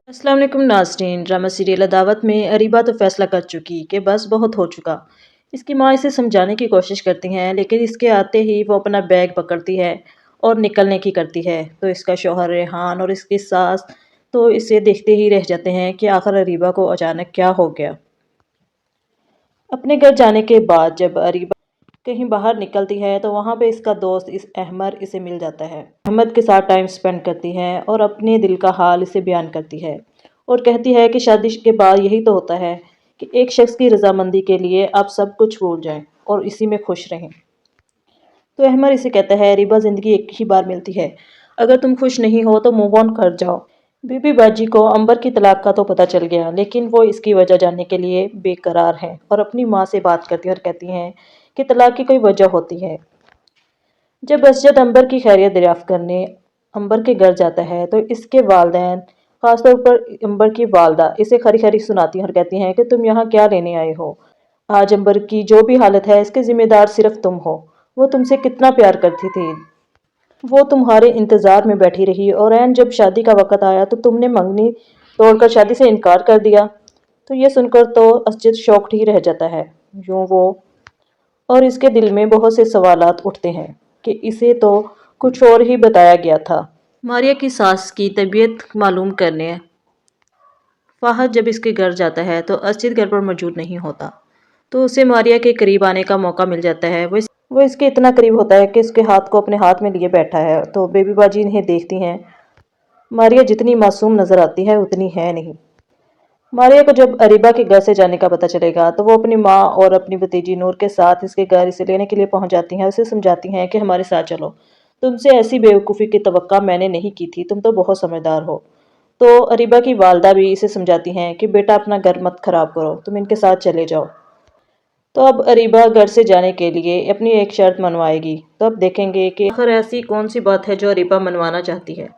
अस्सलाम वालेकुम नाज़रीन। ड्रामा सीरियल अदावत में अरीबा तो फैसला कर चुकी कि बस बहुत हो चुका। इसकी माँ इसे समझाने की कोशिश करती हैं, लेकिन इसके आते ही वो अपना बैग पकड़ती है और निकलने की करती है। तो इसका शौहर रेहान और इसकी सास तो इसे देखते ही रह जाते हैं कि आखिर अरीबा को अचानक क्या हो गया। अपने घर जाने के बाद जब अरीबा कहीं बाहर निकलती है तो वहाँ पे इसका दोस्त अहमद इसे मिल जाता है। अहमद के साथ टाइम स्पेंड करती है और अपने दिल का हाल इसे बयान करती है और कहती है कि शादी के बाद यही तो होता है कि एक शख्स की रजामंदी के लिए आप सब कुछ भूल जाएं और इसी में खुश रहें। तो अहमद इसे कहता है, अरीबा जिंदगी एक ही बार मिलती है, अगर तुम खुश नहीं हो तो मूव ऑन कर जाओ। बीबी बाजी को अंबर की तलाक का तो पता चल गया, लेकिन वो इसकी वजह जानने के लिए बेकरार है और अपनी माँ से बात करती है और कहती हैं कि तलाक की कोई वजह होती है। जब असजद अंबर की खैरियत दरियाफ्त करने अंबर के घर जाता है तो इसके वालदैन, खासतौर पर अंबर की वालदा, इसे खरी खरी सुनाती हैं और कहती हैं कि तुम यहाँ क्या लेने आए हो। आज अंबर की जो भी हालत है इसके जिम्मेदार सिर्फ तुम हो। वो तुमसे कितना प्यार करती थी, वो तुम्हारे इंतजार में बैठी रही और ऐन जब शादी का वक्त आया तो तुमने मंगनी तोड़कर शादी से इनकार कर दिया। तो ये सुनकर तो असजद शॉक्ड ही रह जाता है। यूं वो और इसके दिल में बहुत से सवालात उठते हैं कि इसे तो कुछ और ही बताया गया था। मारिया की सास की तबीयत मालूम करने फाहद जब इसके घर जाता है तो असजिद घर पर मौजूद नहीं होता। तो उसे मारिया के करीब आने का मौका मिल जाता है। वो इसके इतना करीब होता है कि इसके हाथ को अपने हाथ में लिए बैठा है। तो बेबी बाजी इन्हें देखती हैं। मारिया जितनी मासूम नजर आती है उतनी है नहीं। मारिया को जब अरीबा के घर से जाने का पता चलेगा तो वो अपनी माँ और अपनी भतीजी नूर के साथ इसके घर इसे लेने के लिए पहुंच जाती हैं। उसे समझाती हैं कि हमारे साथ चलो, तुमसे ऐसी बेवकूफ़ी की तवक्का मैंने नहीं की थी, तुम तो बहुत समझदार हो। तो अरीबा की वालदा भी इसे समझाती हैं कि बेटा अपना घर मत खराब करो, तुम इनके साथ चले जाओ। तो अब अरीबा घर से जाने के लिए अपनी एक शर्त मनवाएगी। तो अब देखेंगे कि आखिर ऐसी कौन सी बात है जो अरीबा मनवाना चाहती है।